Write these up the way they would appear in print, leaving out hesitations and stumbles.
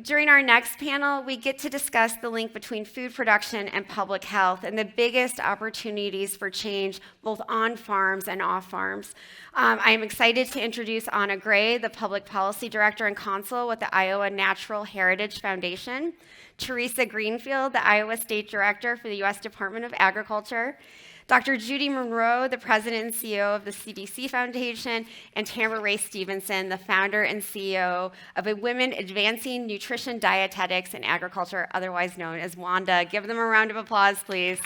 during our next panel, we get to discuss the link between food production and public health and the biggest opportunities for change both on farms and off farms. I am excited to introduce Anna Gray, the Public Policy Director and Counsel with the Iowa Natural Heritage Foundation, Theresa Greenfield, the Iowa State Director for the U.S. Department of Agriculture, Dr. Judy Monroe, the President and CEO of the CDC Foundation, and Tambra Raye Stevenson, the founder and CEO of a Women Advancing Nutrition, Dietetics, and Agriculture, otherwise known as WANDA. Give them a round of applause, please.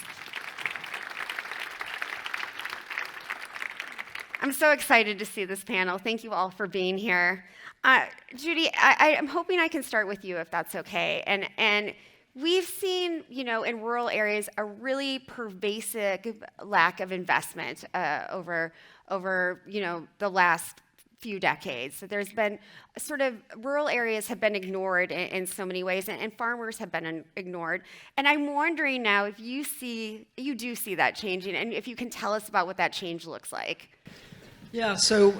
I'm so excited to see this panel. Thank you all for being here. Judy, I'm hoping I can start with you, if that's okay. And we've seen, in rural areas, a really pervasive lack of investment over the last few decades. So there's been rural areas have been ignored in so many ways, and farmers have been ignored. And I'm wondering now if you do see that changing, and if you can tell us about what that change looks like. Yeah, so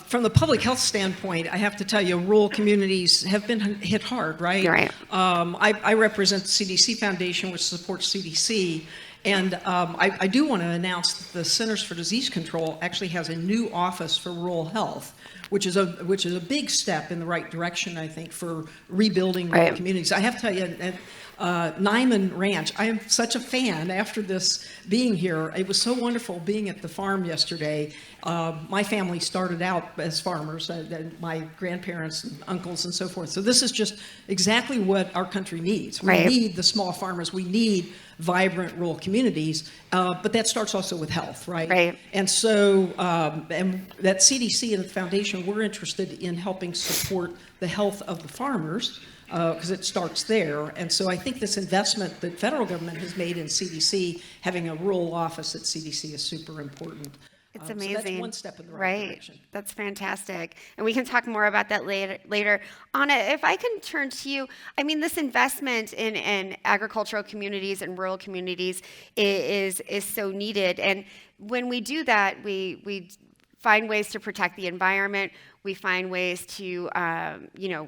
from the public health standpoint, I have to tell you, rural communities have been hit hard, right? Right. I represent the CDC Foundation, which supports CDC, and I do want to announce that the Centers for Disease Control actually has a new office for rural health, which is a big step in the right direction, I think, for rebuilding rural communities. I have to tell you, Niman Ranch, I am such a fan after this being here. It was so wonderful being at the farm yesterday. My family started out as farmers, my grandparents and uncles and so forth. So this is just exactly what our country needs. We need the small farmers. We need vibrant rural communities, but that starts also with health, right? And so, and that CDC and the foundation, we're interested in helping support the health of the farmers, because it starts there. And so I think this investment that federal government has made in CDC, having a rural office at CDC is super important. It's amazing. So that's one step in the right direction. That's fantastic. And we can talk more about that later. Anna, if I can turn to you, this investment in agricultural communities and rural communities is so needed. And when we do that, we find ways to protect the environment. We find ways to,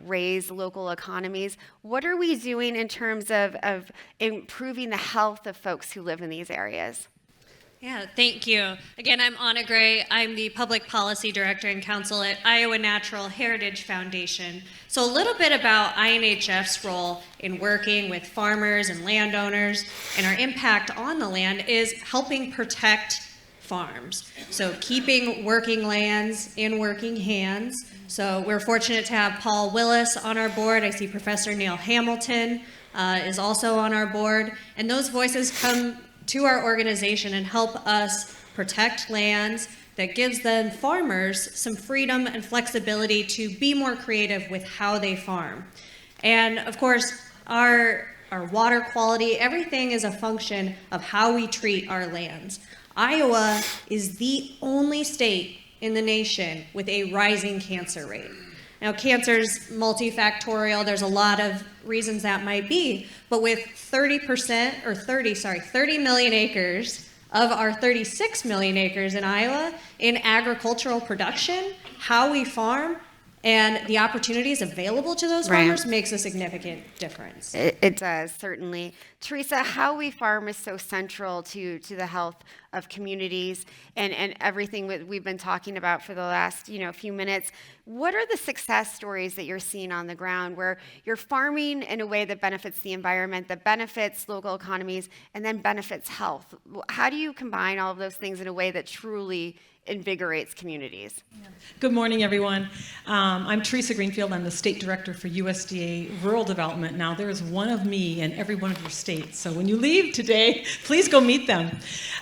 raise local economies. What are we doing in terms of improving the health of folks who live in these areas? Yeah, thank you. Again, I'm Anna Gray. I'm the Public Policy Director and Counsel at Iowa Natural Heritage Foundation. So a little bit about INHF's role in working with farmers and landowners, and our impact on the land is helping protect farms. So keeping working lands in working hands. So we're fortunate to have Paul Willis on our board. I see Professor Neil Hamilton is also on our board. And those voices come to our organization and help us protect lands that gives then farmers some freedom and flexibility to be more creative with how they farm. And of course, our water quality, everything is a function of how we treat our lands. Iowa is the only state in the nation with a rising cancer rate. Now, cancer's multifactorial. There's a lot of reasons that might be, but with 30 million acres of our 36 million acres in Iowa in agricultural production, how we farm and the opportunities available to those farmers makes a significant difference. It does, certainly. Theresa, how we farm is so central to the health of communities and everything that we've been talking about for the last few minutes. What are the success stories that you're seeing on the ground where you're farming in a way that benefits the environment, that benefits local economies, and then benefits health? How do you combine all of those things in a way that truly invigorates communities? Good morning, everyone. I'm Theresa Greenfield. I'm the State Director for USDA Rural Development. Now, there is one of me in every one of your states, so when you leave today, please go meet them.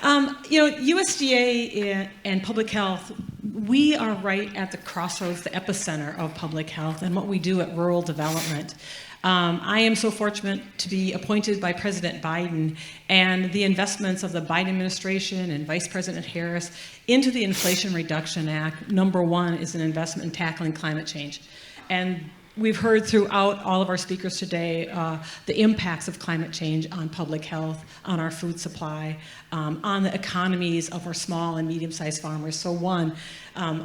USDA and public health, we are right at the crossroads, the epicenter of public health and what we do at rural development. I am so fortunate to be appointed by President Biden, and the investments of the Biden administration and Vice President Harris into the Inflation Reduction Act, number one, is an investment in tackling climate change. And we've heard throughout all of our speakers today the impacts of climate change on public health, on our food supply, on the economies of our small and medium-sized farmers. So one,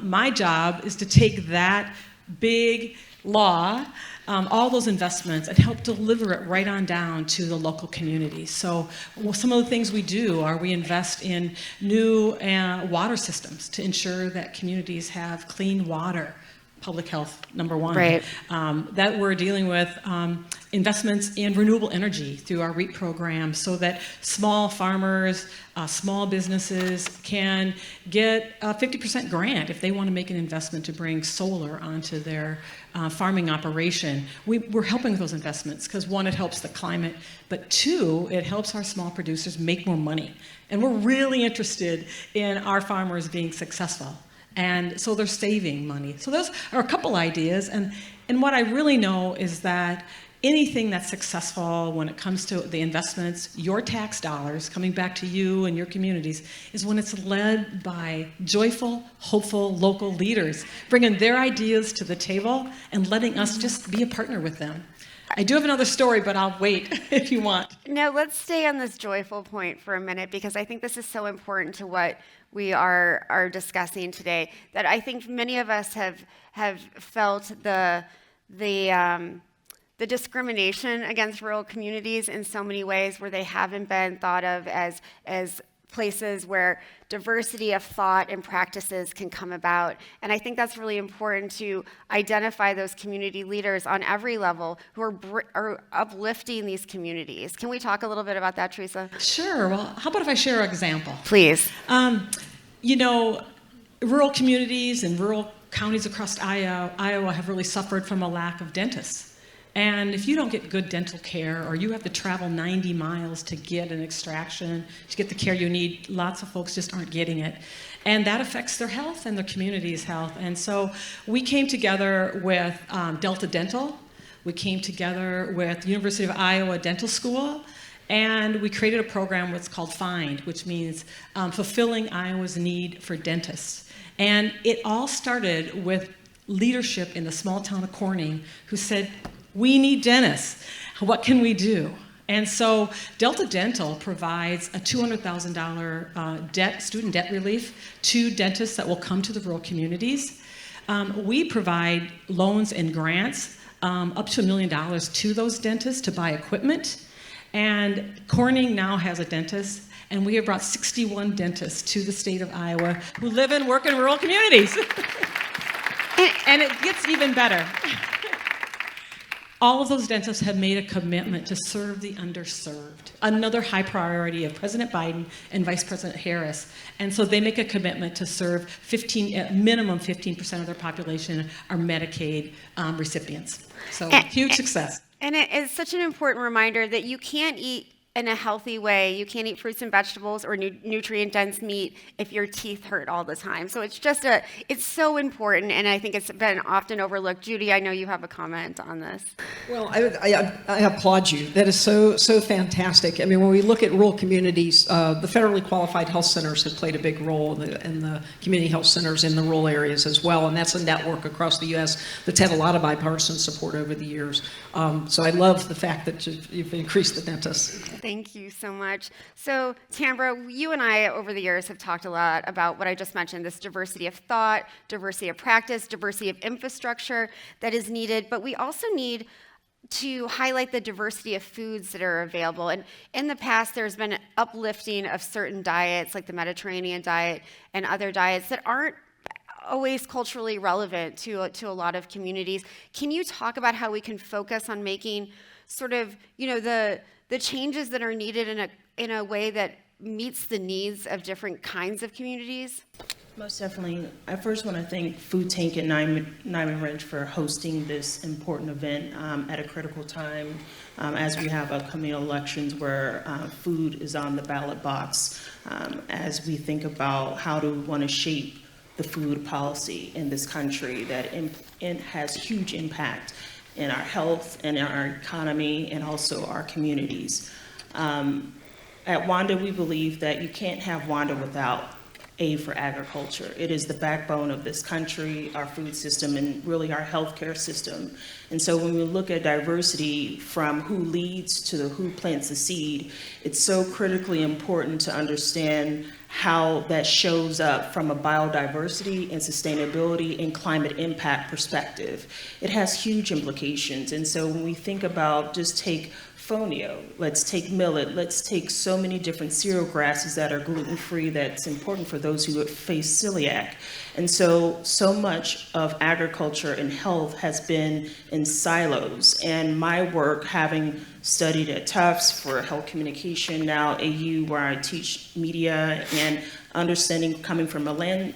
my job is to take that big law, all those investments, and help deliver it right on down to the local community. So some of the things we do are we invest in new water systems to ensure that communities have clean water. Public health, number one. Right. That we're dealing with investments in renewable energy through our REAP program so that small farmers, small businesses can get a 50% grant if they want to make an investment to bring solar onto their farming operation. We're helping with those investments because one, it helps the climate, but two, it helps our small producers make more money. And we're really interested in our farmers being successful. And so they're saving money. So those are a couple ideas. And what I really know is that anything that's successful when it comes to the investments, your tax dollars coming back to you and your communities, is when it's led by joyful, hopeful local leaders, bringing their ideas to the table and letting us just be a partner with them. I do have another story, but I'll wait if you want. No, let's stay on this joyful point for a minute because I think this is so important to what we are discussing today. That I think many of us have felt the discrimination against rural communities in so many ways, where they haven't been thought of as places where diversity of thought and practices can come about. And I think that's really important to identify those community leaders on every level who are uplifting these communities. Can we talk a little bit about that, Theresa? Sure. Well, how about if I share an example? Please. Rural communities and rural counties across Iowa have really suffered from a lack of dentists. And if you don't get good dental care, or you have to travel 90 miles to get an extraction, to get the care you need, lots of folks just aren't getting it. And that affects their health and their community's health. And so we came together with Delta Dental. We came together with University of Iowa Dental School. And we created a program what's called FIND, which means Fulfilling Iowa's Need for Dentists. And it all started with leadership in the small town of Corning who said, we need dentists. What can we do? And so Delta Dental provides a $200,000 student debt relief to dentists that will come to the rural communities. We provide loans and grants up to $1 million to those dentists to buy equipment. And Corning now has a dentist, and we have brought 61 dentists to the state of Iowa who live and work in rural communities. And it gets even better. All of those dentists have made a commitment to serve the underserved, another high priority of President Biden and Vice President Harris. And so they make a commitment to serve minimum 15% of their population are Medicaid recipients. So huge success. And it is such an important reminder that you can't eat in a healthy way. You can't eat fruits and vegetables or nutrient-dense meat if your teeth hurt all the time. So it's so important, and I think it's been often overlooked. Judy, I know you have a comment on this. Well, I applaud you. That is so fantastic. I mean, when we look at rural communities, the federally qualified health centers have played a big role in the community health centers in the rural areas as well, and that's a network across the U.S. that's had a lot of bipartisan support over the years. So I love the fact that you've increased the dentists. Thank you so much. So, Tambra, you and I over the years have talked a lot about what I just mentioned, this diversity of thought, diversity of practice, diversity of infrastructure that is needed, but we also need to highlight the diversity of foods that are available. And in the past, there's been an uplifting of certain diets, like the Mediterranean diet and other diets that aren't always culturally relevant to a lot of communities. Can you talk about how we can focus on making sort of, the changes that are needed in a way that meets the needs of different kinds of communities? Most definitely. I first want to thank Food Tank and Nierenberg for hosting this important event at a critical time as we have upcoming elections where food is on the ballot box, as we think about how do we want to shape the food policy in this country that it has huge impact in our health and in our economy and also our communities. At WANDA, we believe that you can't have WANDA without aid for agriculture. It is the backbone of this country, our food system, and really our healthcare system. And so when we look at diversity from who leads to the who plants the seed, it's so critically important to understand how that shows up from a biodiversity and sustainability and climate impact perspective. It has huge implications. And so when we think about just take fonio, let's take millet, let's take so many different cereal grasses that are gluten-free that's important for those who face celiac. And so much of agriculture and health has been in silos. And my work, having studied at Tufts for health communication, now AU where I teach media, and understanding coming from a land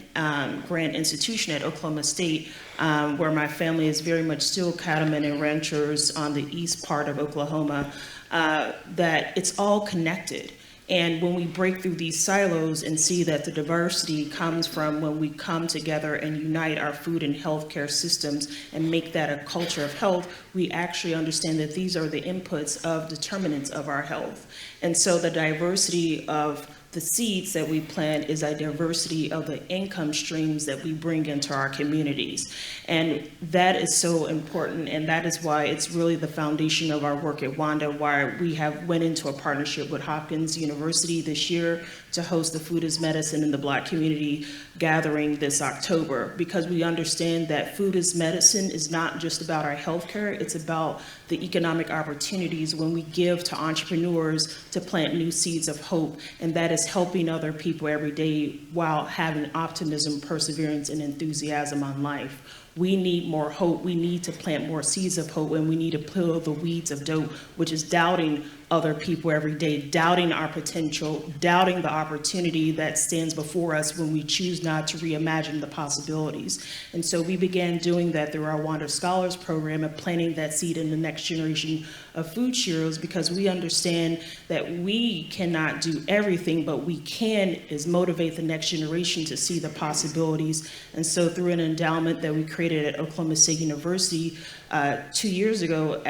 grant institution at Oklahoma State, where my family is very much still cattlemen and ranchers on the east part of Oklahoma, that it's all connected. And when we break through these silos and see that the diversity comes from when we come together and unite our food and healthcare systems and make that a culture of health, we actually understand that these are the inputs of determinants of our health. And so the diversity of the seeds that we plant is a diversity of the income streams that we bring into our communities. And that is so important, and that is why it's really the foundation of our work at WANDA, why we have went into a partnership with Hopkins University this year to host the Food is Medicine in the Black community gathering this October, because we understand that food is medicine is not just about our healthcare, it's about the economic opportunities when we give to entrepreneurs to plant new seeds of hope, and that is helping other people every day while having optimism, perseverance, and enthusiasm on life. We need more hope. We need to plant more seeds of hope, and we need to pull the weeds of doubt, which is doubting other people every day, doubting our potential, doubting the opportunity that stands before us when we choose not to reimagine the possibilities. And so we began doing that through our WANDA Scholars Program and planting that seed in the next generation of food heroes, because we understand that we cannot do everything, but we can is motivate the next generation to see the possibilities. And so through an endowment that we created at Oklahoma State University 2 years ago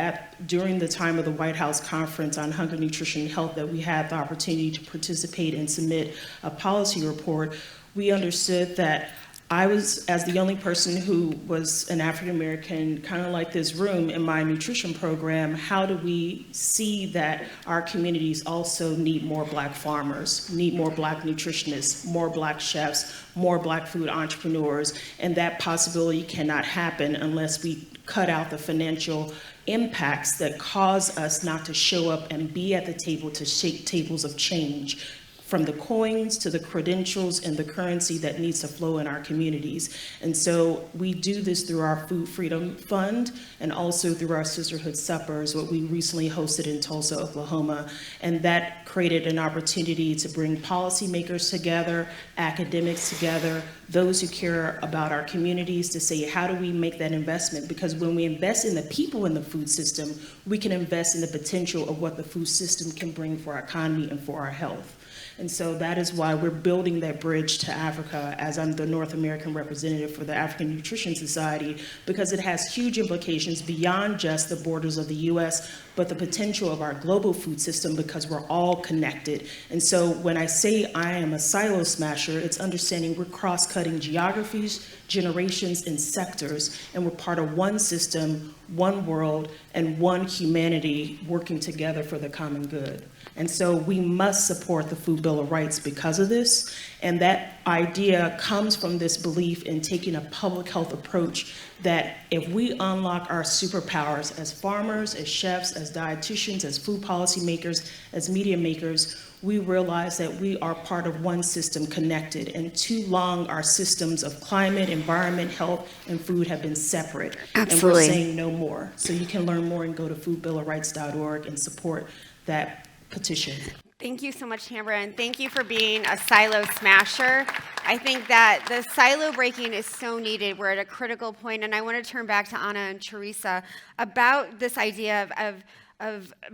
during the time of the White House Conference on Hunger, Nutrition, and Health, that we had the opportunity to participate and submit a policy report, we understood that I was, as the only person who was an African American, kind of like this room in my nutrition program, how do we see that our communities also need more Black farmers, need more Black nutritionists, more Black chefs, more Black food entrepreneurs, and that possibility cannot happen unless we cut out the financial impacts that cause us not to show up and be at the table to shake tables of change, from the coins to the credentials and the currency that needs to flow in our communities. And so we do this through our Food Freedom Fund and also through our Sisterhood Suppers, what we recently hosted in Tulsa, Oklahoma. And that created an opportunity to bring policymakers together, academics together, those who care about our communities, to say, how do we make that investment? Because when we invest in the people in the food system, we can invest in the potential of what the food system can bring for our economy and for our health. And so that is why we're building that bridge to Africa, as I'm the North American representative for the African Nutrition Society, because it has huge implications beyond just the borders of the US, but the potential of our global food system, because we're all connected. And so when I say I am a silo smasher, it's understanding we're cross-cutting geographies, generations, and sectors, and we're part of one system, one world, and one humanity working together for the common good. And so we must support the Food Bill of Rights because of this. And that idea comes from this belief in taking a public health approach that if we unlock our superpowers as farmers, as chefs, as dietitians, as food policy makers, as media makers, we realize that we are part of one system connected. And too long, our systems of climate, environment, health, and food have been separate. Absolutely. And we're saying no more. So you can learn more and go to foodbillofrights.org and support that petition. Thank you so much, Tambra, and thank you for being a silo smasher. I think that the silo breaking is so needed. We're at a critical point, and I want to turn back to Anna and Theresa about this idea of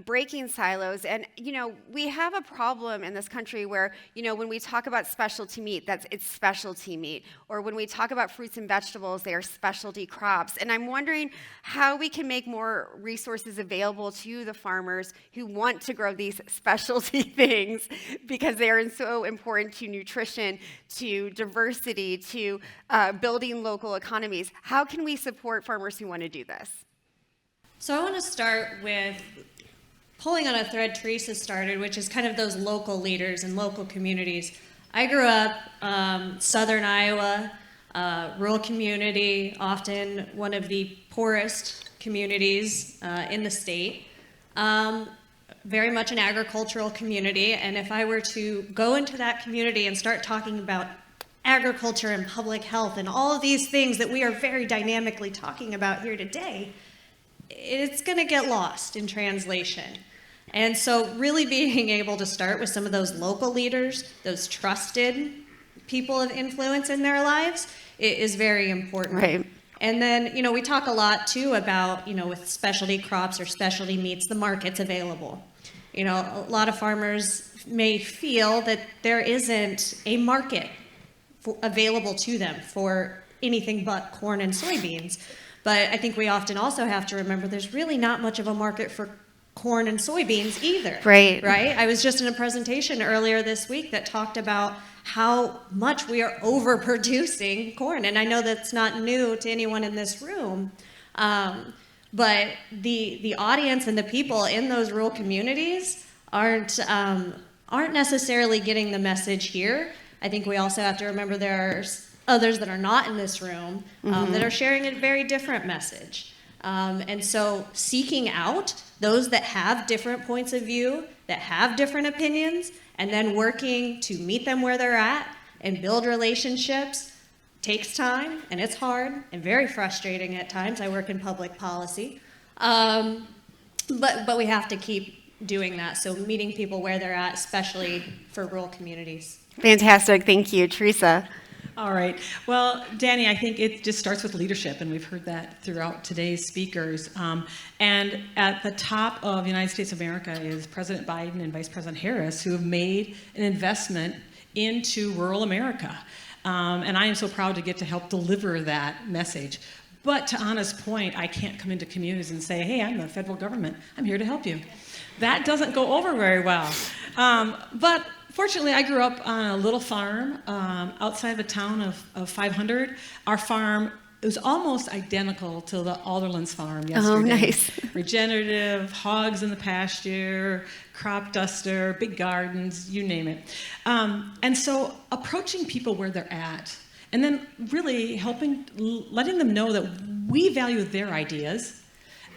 breaking silos. And, we have a problem in this country where, when we talk about specialty meat, it's specialty meat. Or when we talk about fruits and vegetables, they are specialty crops. And I'm wondering how we can make more resources available to the farmers who want to grow these specialty things because they are so important to nutrition, to diversity, to building local economies. How can we support farmers who want to do this? So I want to start with pulling on a thread Theresa started, which is kind of those local leaders and local communities. I grew up southern Iowa, rural community, often one of the poorest communities in the state. Very much an agricultural community, and if I were to go into that community and start talking about agriculture and public health and all of these things that we are very dynamically talking about here today, it's going to get lost in translation. And so really being able to start with some of those local leaders, those trusted people of influence in their lives, is very important. Right. And then, we talk a lot too about, with specialty crops or specialty meats, the market's available. A lot of farmers may feel that there isn't a market available to them for anything but corn and soybeans. But I think we often also have to remember there's really not much of a market for corn and soybeans either. Right. Right? I was just in a presentation earlier this week that talked about how much we are overproducing corn. And I know that's not new to anyone in this room. But the audience and the people in those rural communities aren't necessarily getting the message here. I think we also have to remember there are others that are not in this room that are sharing a very different message. And so seeking out those that have different points of view, that have different opinions, and then working to meet them where they're at and build relationships takes time, and it's hard and very frustrating at times. I work in public policy. But we have to keep doing that. So meeting people where they're at, especially for rural communities. Fantastic. Thank you. Theresa. All right. Well, Danny, I think it just starts with leadership, and we've heard that throughout today's speakers. And at the top of the United States of America is President Biden and Vice President Harris, who have made an investment into rural America. And I am so proud to get to help deliver that message. But to Anna's point, I can't come into communities and say, hey, I'm the federal government. I'm here to help you. That doesn't go over very well. But fortunately, I grew up on a little farm outside of a town of 500. Our farm was almost identical to the Alderlands farm yesterday. Oh, nice. Regenerative, hogs in the pasture, crop duster, big gardens, you name it. And so approaching people where they're at, and then really letting them know that we value their ideas,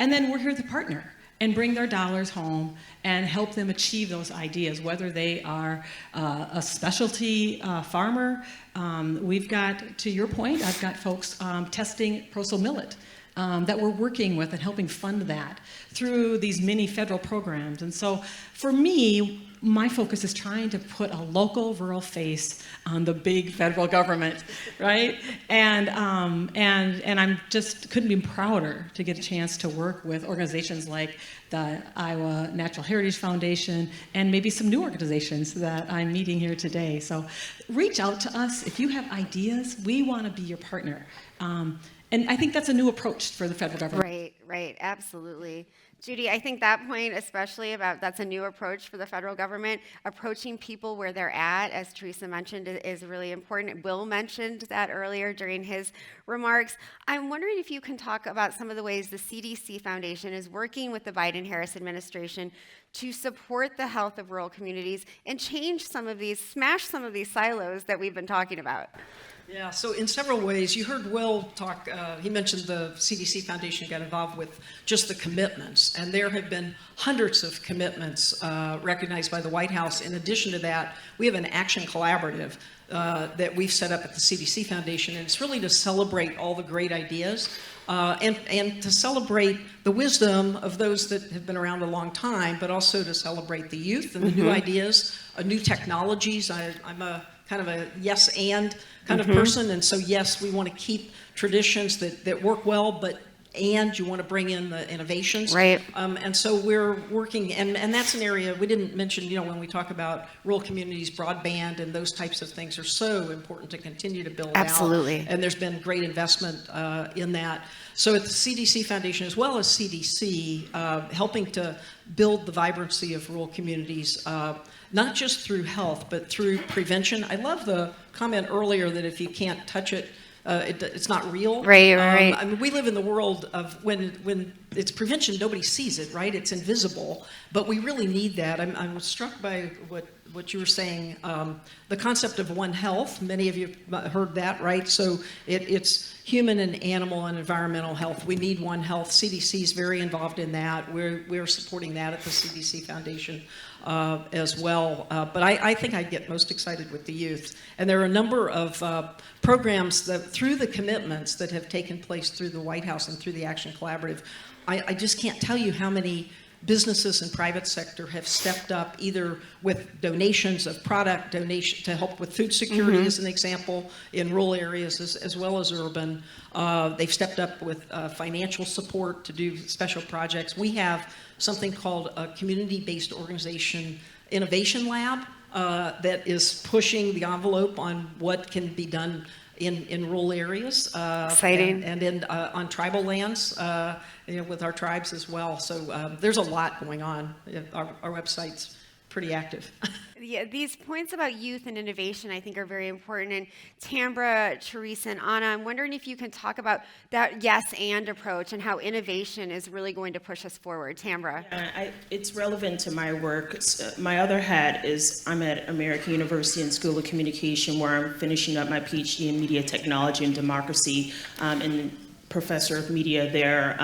and then we're here to partner and bring their dollars home and help them achieve those ideas, whether they are a specialty farmer. We've got, to your point, I've got folks testing Proso millet that we're working with and helping fund that through these mini federal programs. And so for me, my focus is trying to put a local rural face on the big federal government, right? And I'm just couldn't be prouder to get a chance to work with organizations like the Iowa Natural Heritage Foundation and maybe some new organizations that I'm meeting here today. So reach out to us if you have ideas. We want to be your partner. And I think that's a new approach for the federal government. Right, absolutely. Judy, I think that point, especially about that's a new approach for the federal government, approaching people where they're at, as Theresa mentioned, is really important. Will mentioned that earlier during his remarks. I'm wondering if you can talk about some of the ways the CDC Foundation is working with the Biden-Harris administration to support the health of rural communities and smash some of these silos that we've been talking about. Yeah, so in several ways, you heard Will talk, he mentioned the CDC Foundation got involved with just the commitments, and there have been hundreds of commitments recognized by the White House. In addition to that, we have an action collaborative that we've set up at the CDC Foundation, and it's really to celebrate all the great ideas and to celebrate the wisdom of those that have been around a long time, but also to celebrate the youth and the new ideas, new technologies. I'm a kind of a yes and kind of person, and so yes, we want to keep traditions that work well, but and you want to bring in the innovations. Right. And so we're working, and that's an area we didn't mention, when we talk about rural communities, broadband and those types of things are so important to continue to build Absolutely. out. And there's been great investment in that. So at the CDC Foundation, as well as CDC, helping to build the vibrancy of rural communities, not just through health, but through prevention. I love the comment earlier that if you can't touch it, it's not real. Right, right. I mean, we live in the world of when it's prevention, nobody sees it, right? It's invisible, but we really need that. I'm struck by what you were saying, the concept of One Health. Many of you heard that, right? So it's human and animal and environmental health. We need One Health. CDC is very involved in that. We're supporting that at the CDC Foundation as well. But I think I get most excited with the youth. And there are a number of programs that, through the commitments that have taken place through the White House and through the Action Collaborative, I just can't tell you how many businesses and private sector have stepped up, either with donations of product, donation to help with food security as an example in rural areas as well as urban. They've stepped up with financial support to do special projects. We have something called a community-based organization innovation lab that is pushing the envelope on what can be done in rural areas. Exciting. And on tribal lands, with our tribes as well. So there's a lot going on. Our website's pretty active. Yeah, these points about youth and innovation, I think, are very important. And Tambra, Theresa, and Anna, I'm wondering if you can talk about that yes and approach and how innovation is really going to push us forward. Tambra. It's relevant to my work. My other hat is I'm at American University and School of Communication, where I'm finishing up my PhD in media technology and democracy, and professor of media there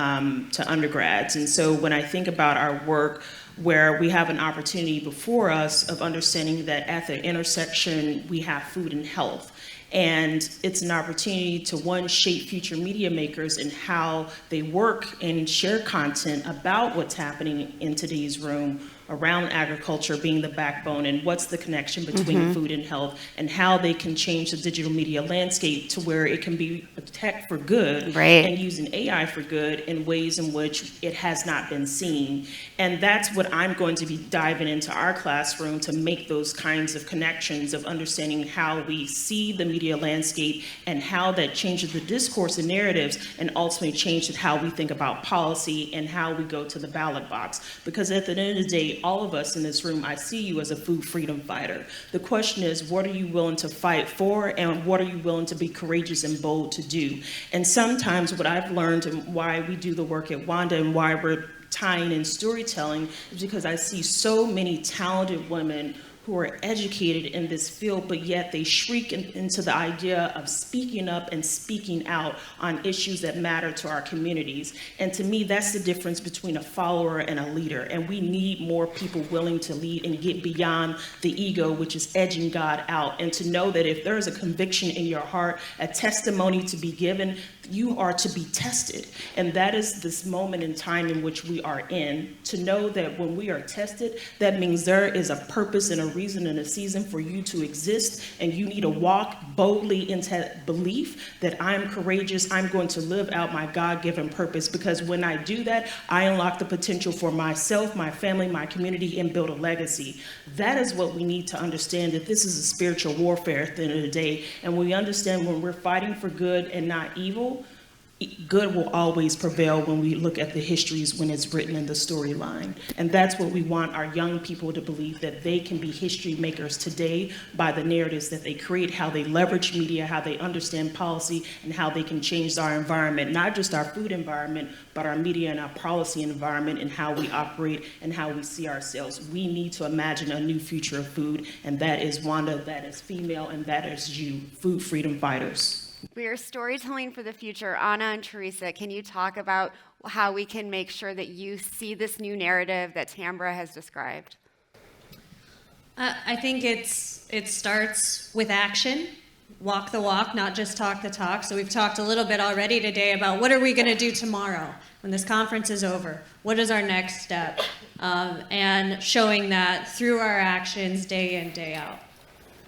to undergrads. And so when I think about our work, where we have an opportunity before us of understanding that at the intersection we have food and health. And it's an opportunity to, one, shape future media makers and how they work and share content about what's happening in today's room around agriculture being the backbone, and what's the connection between food and health, and how they can change the digital media landscape to where it can be a tech for good, Right. and using AI for good in ways in which it has not been seen. And that's what I'm going to be diving into our classroom, to make those kinds of connections of understanding how we see the media landscape and how that changes the discourse and narratives, and ultimately changes how we think about policy and how we go to the ballot box. Because at the end of the day, all of us in this room, I see you as a food freedom fighter. The question is, what are you willing to fight for, and what are you willing to be courageous and bold to do? And sometimes what I've learned, and why we do the work at WANDA and why we're tying in storytelling, is because I see so many talented women who are educated in this field, but yet they shriek into the idea of speaking up and speaking out on issues that matter to our communities. And to me, that's the difference between a follower and a leader. And we need more people willing to lead and get beyond the ego, which is edging God out, and to know that if there is a conviction in your heart, a testimony to be given, you are to be tested. And that is this moment in time in which we are in, to know that when we are tested, that means there is a purpose and a reason and a season for you to exist, and you need to walk boldly into belief that I'm courageous, I'm going to live out my God-given purpose, because when I do that, I unlock the potential for myself, my family, my community, and build a legacy. That is what we need to understand, that this is a spiritual warfare at the end of the day, and we understand when we're fighting for good and not evil, good will always prevail when we look at the histories when it's written in the storyline. And that's what we want our young people to believe, that they can be history makers today by the narratives that they create, how they leverage media, how they understand policy, and how they can change our environment, not just our food environment, but our media and our policy environment, and how we operate and how we see ourselves. We need to imagine a new future of food, and that is WANDA, that is female, and that is you, food freedom fighters. We are storytelling for the future. Anna and Theresa, can you talk about how we can make sure that you see this new narrative that Tambra has described? I think it starts with action. Walk the walk, not just talk the talk. So we've talked a little bit already today about what are we going to do tomorrow when this conference is over? What is our next step? And showing that through our actions day in, day out.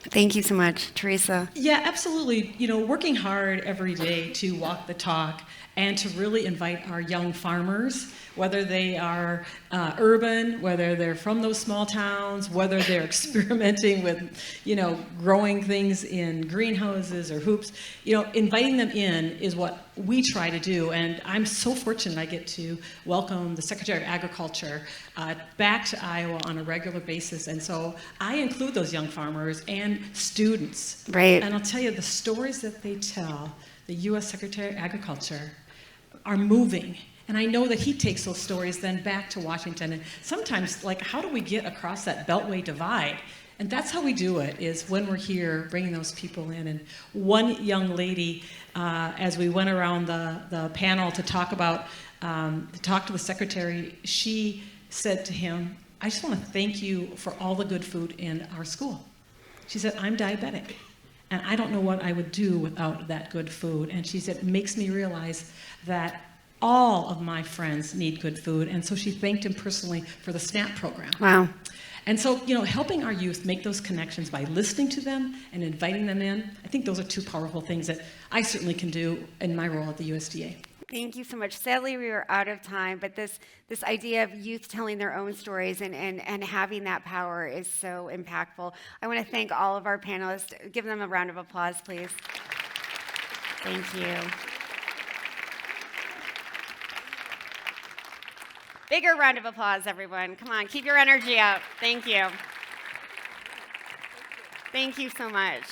Thank you so much, Theresa. Yeah, absolutely. You know, working hard every day to walk the talk and to really invite our young farmers, whether they are urban, whether they're from those small towns, whether they're experimenting with, you know, growing things in greenhouses or hoops, you know, inviting them in is what we try to do. And I'm so fortunate I get to welcome the Secretary of Agriculture back to Iowa on a regular basis. And so I include those young farmers and students. Right. And I'll tell you, the stories that they tell, the U.S. Secretary of Agriculture, are moving. And I know that he takes those stories then back to Washington. And sometimes, like, how do we get across that Beltway divide? And that's how we do it, is when we're here, bringing those people in. And one young lady, as we went around the panel to talk about, to talk to the secretary, she said to him, I just want to thank you for all the good food in our school. She said, I'm diabetic, and I don't know what I would do without that good food. And she said, it makes me realize that all of my friends need good food. And so she thanked him personally for the SNAP program. Wow. And so, you know, helping our youth make those connections by listening to them and inviting them in, I think those are two powerful things that I certainly can do in my role at the USDA. Thank you so much. Sadly, we are out of time, but this idea of youth telling their own stories and having that power is so impactful. I want to thank all of our panelists. Give them a round of applause, please. Thank you. Bigger round of applause, everyone. Come on, keep your energy up. Thank you. Thank you so much.